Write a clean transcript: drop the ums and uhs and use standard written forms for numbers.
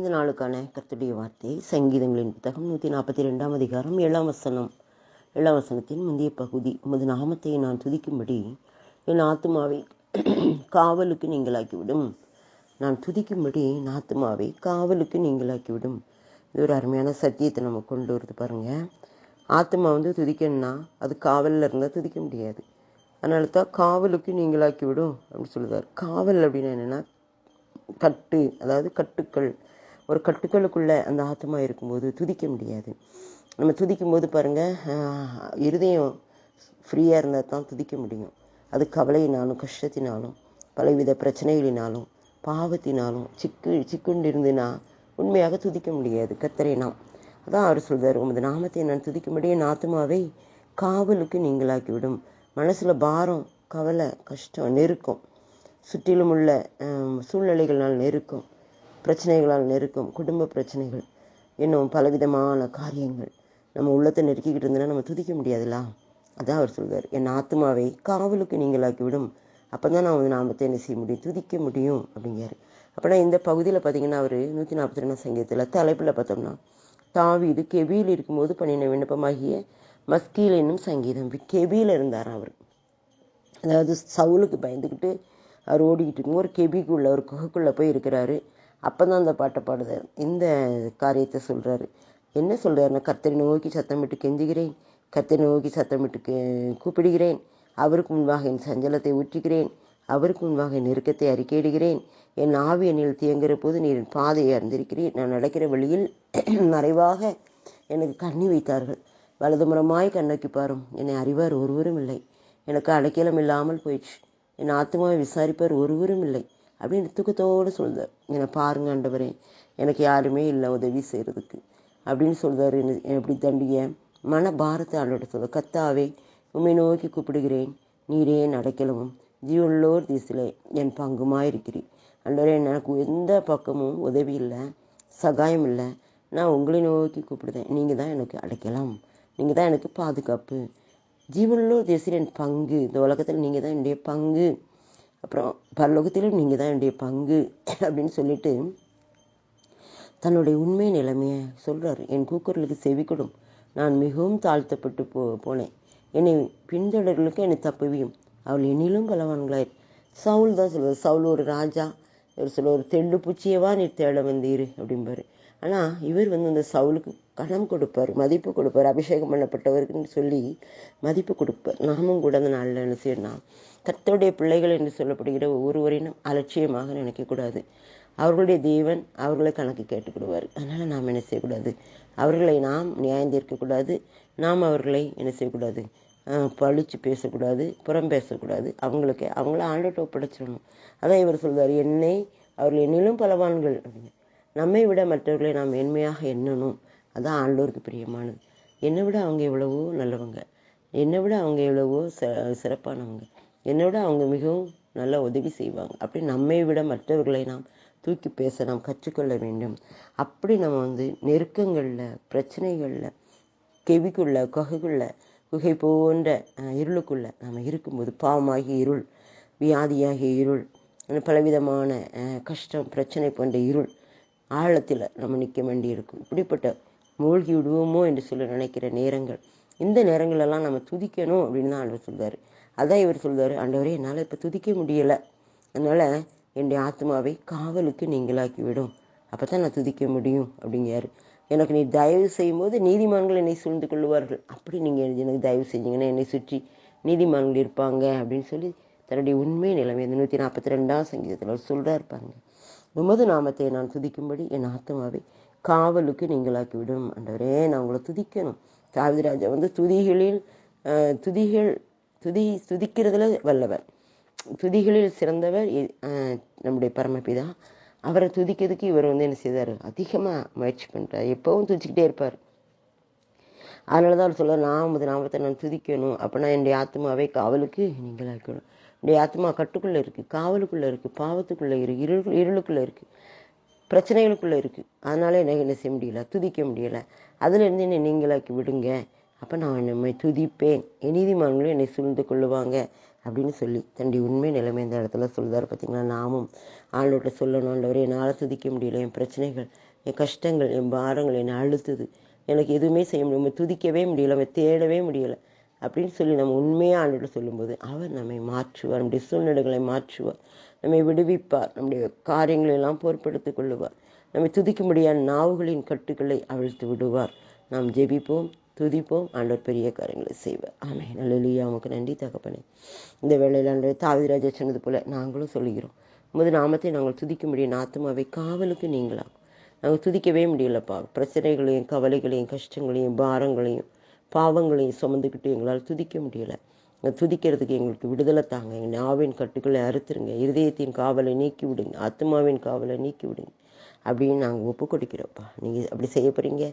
இந்த நாளுக்கான கர்த்தருடைய வார்த்தை சங்கீதங்களின் புத்தகம் 142 அதிகாரம் 7 வசனம். 7 வசனத்தின் முந்தைய பகுதி. உமது நாமத்தை நான் துதிக்கும்படி என் ஆத்துமாவை காவலுக்கு நீங்களாக்கிவிடும். நான் துதிக்கும்படி என் ஆத்துமாவை காவலுக்கு நீங்களாக்கிவிடும். இது ஒரு அருமையான சத்தியத்தை நம்ம கொண்டு வருது பாருங்க. ஆத்மா துதிக்கணும்னா அது காவலில் இருந்தால் துதிக்க முடியாது. அதனால தான் காவலுக்கு நீங்களாக்கிவிடும் அப்படின்னு சொல்லுவார். காவல் அப்படின்னா என்னென்னா கட்டு, அதாவது கட்டுக்கள். ஒரு கட்டுக்களுக்குள்ளே அந்த ஆத்மா இருக்கும்போது துதிக்க முடியாது. நம்ம துதிக்கும் போது பாருங்கள், இருதயம் ஃப்ரீயாக இருந்தால் தான் துதிக்க முடியும். அது கவலையினாலும் கஷ்டத்தினாலும் பலவித பிரச்சனைகளினாலும் பாவத்தினாலும் சிக்குண்டு இருந்துன்னா உண்மையாக துதிக்க முடியாது கர்த்தரை நாம். அதான் அவர் சொல்வார், உமது நாமத்தை நான் துதிக்கும்படி என் ஆத்மாவை காவலுக்கு நீங்களாக்கிவிடும். மனசில் பாரம், கவலை, கஷ்டம், நெருக்கம், சுற்றிலும் உள்ள சூழ்நிலைகளால் நெருக்கம், பிரச்சனைகளால் நெருக்கம், குடும்ப பிரச்சனைகள், இன்னும் பலவிதமான காரியங்கள் நம்ம உள்ளத்தை நெருக்கிக்கிட்டு இருந்தோன்னா நம்ம துதிக்க முடியாதுல்ல. அதான் அவர் சொல்வார், என் ஆத்மாவை காவலுக்கு நீங்களாக்கிவிடும். அப்போ தான் நான் நாமத்தை என்ன செய்ய முடியும், துதிக்க முடியும் அப்படிங்கிறார். அப்படின்னா இந்த பகுதியில் பார்த்தீங்கன்னா அவர் 142 சங்கீதத்தில் தலைப்பில் பார்த்தோம்னா தாவீது கெபியில் இருக்கும்போது பண்ணின விண்ணப்பமாகிய மஸ்கீல் என்னும் சங்கீதம். கெபியில் இருந்தார் அவர். அதாவது சவுலுக்கு பயந்துக்கிட்டு அவர் ஓடிக்கிட்டு இருக்கும் ஒரு கெபிக்குள்ளே, ஒரு குகைக்குள்ளே போய் இருக்கிறாரு. அப்போ தான் அந்த பாட்டை பாடுறார். இந்த காரியத்தை சொல்கிறாரு. என்ன சொல்கிறாருன்னா, கர்த்தரை நோக்கி சத்தமிட்டு கெஞ்சுகிறேன், கர்த்தரை நோக்கி சத்தமிட்டு கூப்பிடுகிறேன். அவருக்கு முன்பாக என் சஞ்சலத்தை ஊற்றுகிறேன், அவருக்கு முன்பாக என் நெருக்கத்தை அறிக்கையிடுகிறேன். என் ஆவி என்னில் தியங்குற போது நீர் என் பாதையை அறிந்திருக்கிறீர். நான் நடக்கிற வழியில் மறைவாக எனக்கு கண்ணி வைத்தார்கள். வலதுபுறமாய் கண்ணோக்கி பாரும், என்னை அறிவார் ஒருவரும் இல்லை. எனக்கு அடைக்கலம் இல்லாமல் போயிடுச்சு. என் ஆத்மாவை விசாரிப்பார் ஒருவரும் இல்லை அப்படின்னு துக்கத்தோடு சொல்கிறார். என்னை பாருங்க ஆண்டவரே, எனக்கு யாருமே இல்லை உதவி செய்கிறதுக்கு அப்படின்னு சொல்கிறார். எப்படி தண்டிய மன பாரத்தை ஆண்டோட சொல்ல, கர்த்தாவே உம்மை நோக்கி கூப்பிடுகிறேன், நீரே என் அடைக்கலமும் ஜீவனுள்ளோர் தேசத்திலே என் பங்குமாயிருக்கிறீர். ஆண்டவரே, எனக்கு எந்த பக்கமும் உதவி இல்லை, சகாயம் இல்லை. நான் உங்களை நோக்கி கூப்பிடுதேன். நீங்கள் தான் எனக்கு அடைக்கலாம், நீங்கள் தான் எனக்கு பாதுகாப்பு. ஜீவனுள்ளோர் தேசத்தில் என் பங்கு, இந்த உலகத்தில் நீங்கள் தான் என்னுடைய பங்கு, அப்புறம் பரலோகத்திலும் நீங்கள் தான் என்னுடைய பங்கு அப்படின்னு சொல்லிட்டு தன்னுடைய உண்மை நிலைமையை சொல்கிறார். என் கூக்குரலுக்கு செவி கொடும், நான் மிகவும் தாழ்த்தப்பட்டு போனேன். என்னை பின்தொடர்களுக்கு என்னை தப்புவியும், அவள் என்னிலும் பலவான்களாய். சவுல் தான் சொல்வார். சவுல் ஒரு ராஜா, இவர் சொல்ல ஒரு தெள்ளு பூச்சியவா நீ தேட வந்தீர் அப்படிம்பாரு. ஆனால் இவர் அந்த சவுலுக்கு கணம் கொடுப்பார், மதிப்பு கொடுப்பார். அபிஷேகம் பண்ணப்பட்டவருக்குன்னு சொல்லி மதிப்பு கொடுப்பார். நாமும் கூட அந்த நாளில் என்ன செய்யணும், கர்த்தருடைய பிள்ளைகள் என்று சொல்லப்படுகிற ஒவ்வொருவரையும் அலட்சியமாக நினைக்கக்கூடாது. அவர்களுடைய தேவன் அவர்களை கணக்கு கேட்டுக்கிடுவார். அதனால் நாம் என்ன செய்யக்கூடாது, அவர்களை நாம் நியாயம் தீர்க்கக்கூடாது. நாம் அவர்களை என்ன செய்யக்கூடாது, பழிச்சு பேசக்கூடாது, புறம் பேசக்கூடாது. அவங்கள ஆண்டோட்ட ஒப்படைச்சிடணும். அதான் இவர் சொல்வார், அவர்கள் என்னிலும் பலவான்கள் அப்படின்னு. நம்மை விட மற்றவர்களை நாம் மேன்மையாக எண்ணணும். அதான் ஆண்டோருக்கு பிரியமானது. என்னை விட அவங்க எவ்வளவோ நல்லவங்க, என்னை விட அவங்க எவ்வளவோ சிறப்பானவங்க, என்னை விட அவங்க மிகவும் நல்லா உதவி செய்வாங்க. அப்படி நம்மை விட மற்றவர்களை நாம் தூக்கி பேச நாம் கற்றுக்கொள்ள வேண்டும். அப்படி நம்ம நெருக்கங்களில், பிரச்சனைகளில், கெவிக்குள்ள, குகை போன்ற இருளுக்குள்ளே நாம் இருக்கும்போது, பாவமாகிய இருள், வியாதியாகிய இருள், பலவிதமான கஷ்டம், பிரச்சனை போன்ற இருள் ஆழத்தில் நம்ம நிற்க வேண்டி இருக்கும். இப்படிப்பட்ட மூழ்கி விடுவோமோ என்று சொல்லி நினைக்கிற நேரங்கள், இந்த நேரங்களெல்லாம் நம்ம துதிக்கணும் அப்படின்னு தான் ஆண்டவர் சொல்வார். அதான் இவர் சொல்வார், ஆண்டவரே என்னால் இப்போ துதிக்க முடியலை, அதனால் என்னுடைய ஆத்மாவை காவலுக்கு நீங்களாக்கி விடும், அப்போ தான் நான் துதிக்க முடியும் அப்படிங்கிறாரு. எனக்கு நீ தயவு செய்யும் போது நீதிமான்கள் என்னை சூழ்ந்து கொள்வார்கள். அப்படி நீங்கள் எனக்கு தயவு செஞ்சீங்கன்னா என்னை சுற்றி நீதிமான்கள் இருப்பாங்க அப்படின்னு சொல்லி தன்னுடைய உண்மை நிலைமை 142 சங்கீதத்தில் அவர் சொல்கிறார் பாருங்க. உமது நாமத்தை நான் துதிக்கும்படி என் ஆத்மாவை காவலுக்கு நீங்களாக்கிவிடும். ஆண்டவரே, நான் உங்களை துதிக்கணும். தாவீது ராஜா துதிக்கிறதுல வல்லவர், துதிகளில் சிறந்தவர் நம்முடைய பரமபிதா. அவரை துதிக்கிறதுக்கு இவர் என்ன செய்தார், அதிகமாக முயற்சி பண்ணுறார். எப்பவும் துதிச்சுக்கிட்டே இருப்பார். அதனால தான் அவர் சொல்கிறார், நான் உமது நாமத்தை நான் துதிக்கணும், அப்படின்னா என்னுடைய ஆத்மாவை காவலுக்கு நீங்களாக்கணும். என்னுடைய ஆத்மா கட்டுக்குள்ளே இருக்குது, காவலுக்குள்ளே இருக்குது, பாவத்துக்குள்ளே இருக்குது, இருளுக்குள்ளே இருக்குது, பிரச்சனைகளுக்குள்ளே இருக்குது. அதனால எனக்கு என்ன செய்ய முடியல, துதிக்க முடியலை. அதுலேருந்து என்னை நீங்களாக்கி விடுங்க அப்போ நான் நம்மை துதிப்பேன், என் நீதிமான்களும் என்னை சூழ்ந்து கொள்ளுவாங்க அப்படின்னு சொல்லி தன்னுடைய உண்மை நிலைமை இந்த இடத்துல சொல்லுதார். பார்த்தீங்களா? நாமும் ஆண்டவர்கிட்ட சொல்லணும், ஆண்டவரே என்னால் துதிக்க முடியல, என் பிரச்சனைகள், என் கஷ்டங்கள், என் பாரங்கள் என்னை அழுத்துது, எனக்கு எதுவுமே செய்ய முடியும், நம்ம துதிக்கவே முடியல, நம்ம தேடவே முடியலை அப்படின்னு சொல்லி நம்ம உண்மையாக ஆண்டவர்கிட்ட சொல்லும்போது அவர் நம்மை மாற்றுவார், நம்முடைய சூழ்நிலைகளை மாற்றுவார், நம்மை விடுவிப்பார், நம்முடைய காரியங்களை எல்லாம் பொறுப்படுத்திக் கொள்ளுவார், நம்மை துதிக்க முடியாத நாவுகளின் கட்டுக்களை அவிழ்த்து விடுவார். நாம் ஜெபிப்போம், துதிப்போம், ஆண்டவர் பெரிய காரியங்களை செய்வார். ஆமென். அல்லேலூயா. உமக்கு நன்றி தகப்பனே. இந்த வேளையில் ஆண்டவர் தாவீது சொன்னது போல நாங்களும் சொல்லுகிறோம், உமது நாமத்தை நாங்கள் துதிக்க முடியும், ஆத்துமாவை காவலுக்கு நீங்களாகும். நாங்கள் துதிக்கவே முடியலப்பா. பிரச்சனைகளையும் கவலைகளையும் கஷ்டங்களையும் பாரங்களையும் பாவங்களையும் சுமந்துக்கிட்டு எங்களால் துதிக்க முடியலை. துதிக்கிறதுக்கு எங்களுக்கு விடுதலை தாங்க. எங்கள் நாவின் கட்டுக்களை அறுத்துருங்க, இருதயத்தின் காவலை நீக்கி விடுங்க, ஆத்மாவின் காவலை நீக்கி விடுங்க அப்படின்னு நாங்கள் ஒப்பு கொடுக்கிறோம்ப்பா. நீங்கள் அப்படி செய்ய போகிறீங்க.